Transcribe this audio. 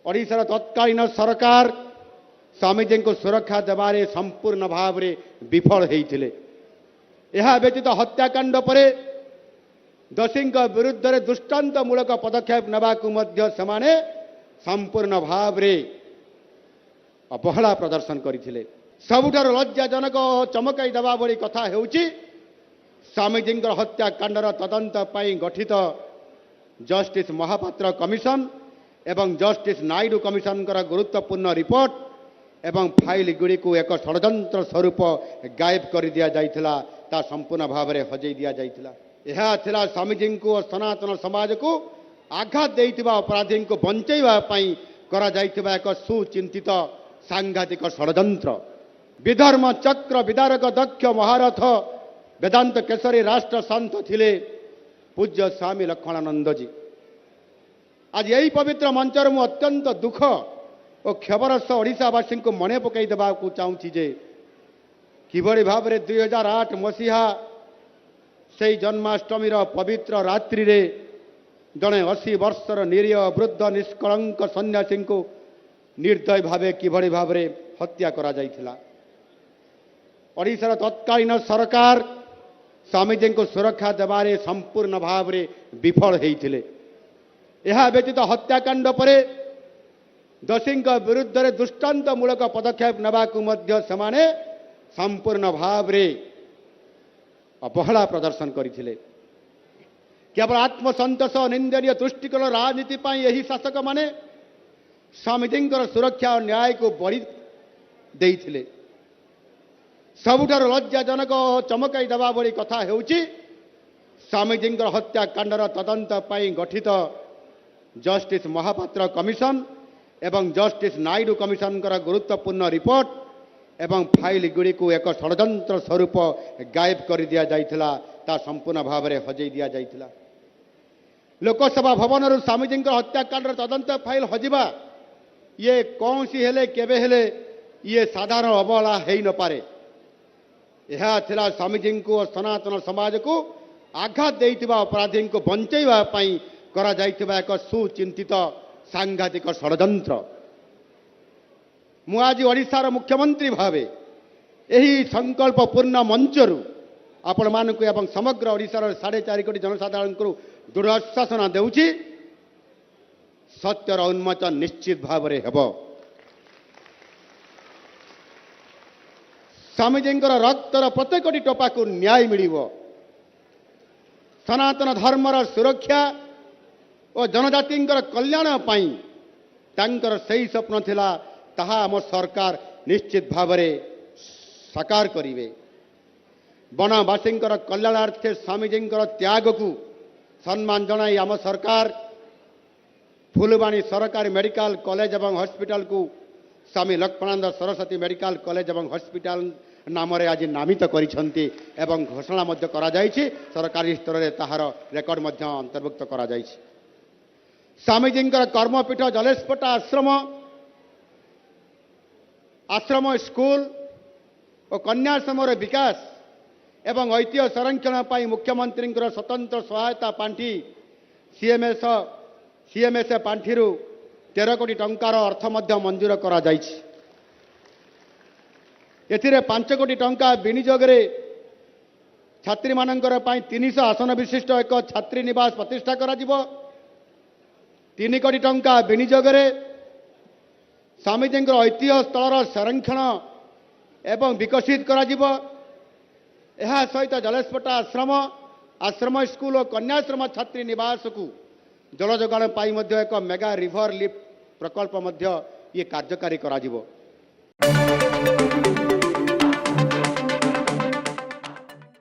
ओडिशार तत्कालीन सरकार स्वामीजी को सुरक्षा देवारे संपूर्ण भाव में विफल होते। यह व्यतीत हत्याकांड पर दोषी विरुद्ध में दृष्टांतमूलक पदक्षेप नेबाकू से संपूर्ण भाव में अवहेला प्रदर्शन करते। सबुठार लज्जाजनक चमकाई देवा भली कथा हेउची स्वामीजी हत्याकांडर तदंत गठित जस्टिस महापात्र कमिशन एवं जस्टिस नायडू कमिशन गुरुत्वपूर्ण रिपोर्ट एवं फाइल गुड़ी को एक षड्यंत्र स्वरूप गायब कर दिया जाइथिला, ता संपूर्ण भाव में हजई दिया जाइथिला। यह थिला स्वामीजी को और सनातन समाज को आघात देइथिबा अपराधी को बंचैबा पई करा जाइथिबा एक सुचिंतित सांघातिक षड्यंत्र। विधर्म चक्र विदारक दक्ष महारथ वेदांत केसरी राष्ट्र संत थिले पूज्य स्वामी लक्ष्मणानंद जी। आज यही पवित्र मंचर मु अत्यंत दुख और क्षोभर सह ओडिशावासी को मने पकई देबाकू चाहूँगी जे किभली भाव में 2008 मसीहा से जन्माष्टमी पवित्र रात्रि रे जड़े 80 वर्षर निरीह वृद्ध निष्कलंक सन्यासी को निर्दय भावे किभली भाव में हत्या करा जाइथिला। ओडिशार तत्कालीन सरकार स्वामीजी को सुरक्षा देवारे संपूर्ण भाव में विफल होते। यह व्यतीत हत्याकांड पर दोषी विरुद्ध में दृष्टांतमूलक पदक्षेप नेबाकू से संपूर्ण भाव में अवहेला प्रदर्शन करते। केवल आत्मसंतोष निंदनीय दृष्टिकोण राजनीति यही शासक माने स्वामीजी सुरक्षा और न्याय को बड़ी देइथिले। सबुठार लज्जाजनक चमकाई देवा भली कथा हेउची स्वामीजी हत्याकांडर तदंत गठित जस्टिस महापात्र कमिशन एवं जस्टिस नायडू कमिशन गुरुत्वपूर्ण रिपोर्ट एवं फाइल गुड़ी को एक षड्यंत्र स्वरूप गायब कर दिया जाइथिला, ता संपूर्ण भाव में हजई दिया जाइथिला। लोकसभा भवन स्वामीजी हत्याकांड तदंत फाइल हजिबा ये कौन सी हेले केबे हेले ये साधारण अवहेला है न पारे। यह थिला स्वामीजी को और सनातन समाज को आघात देइथिबा अपराधी को बंचैबा पई करा जाइथिबा एक सुचिंतित सांघातिक षड्यंत्र। मु आज ओडिशार मुख्यमंत्री भावे यही संकल्पपूर्ण मंचरू आपण मानक एवं समग्र ओडिशार 4.5 कोटी जनसाधारण को दृढ़ आश्वासना देउची सत्यर उन्मोचन निश्चित भाव में हेबो। स्वामीजी रक्तर प्रत्येक टोपा को न्याय मिलिबो। सनातन धर्मर सुरक्षा और जनजाति कल्याण पाई तांकर सही स्वप्न थिला ताहा आम सरकार निश्चित भाव में साकार करिवे। वनवासी कल्याणार्थे स्वामीजी त्याग को सम्मान जनाई आम सरकार फुलवाणी सरकारी मेडिकल कॉलेज एवं हॉस्पिटल को स्वामी लक्ष्मणानंद सरस्वती मेडिकल कॉलेज एवं हॉस्पिटल नाम आज नामित करिसेंती एवं घोषणा मध्य करा जायछि। सरकारी स्तर में ताहार रेकर्ड मध्य अंतर्भुक्त करा जायछि। स्वामीजी कर्मपीठ जलेशपटा आश्रम स्कूल और कन्याश्रमर विकास एवं ऐतिह्य संरक्षण पर मुख्यमंत्री स्वतंत्र सहायता पांठी सीएमएस पांठी 13 कोटी टंकार अर्थ मध्य मंजूर करा जायछि। एथिरे 5 कोटी टंका विनियोग छात्री मानकर 300 आसन विशिष्ट एक छात्री निवास प्रतिष्ठा करा जिवो। 3 कोटी टंका विनियोग स्वामीजी ऐतिह्य स्थलर संरक्षण एवं विकसित करा जिवो। यह सहित जलेशपटा आश्रम स्कूल और कन्याश्रम छात्री निवास को जल जोगाण पाई मध्य एक मेगा रिवर लिफ्ट प्रकल्प मध्य ये कार्यकारी करा जिवो।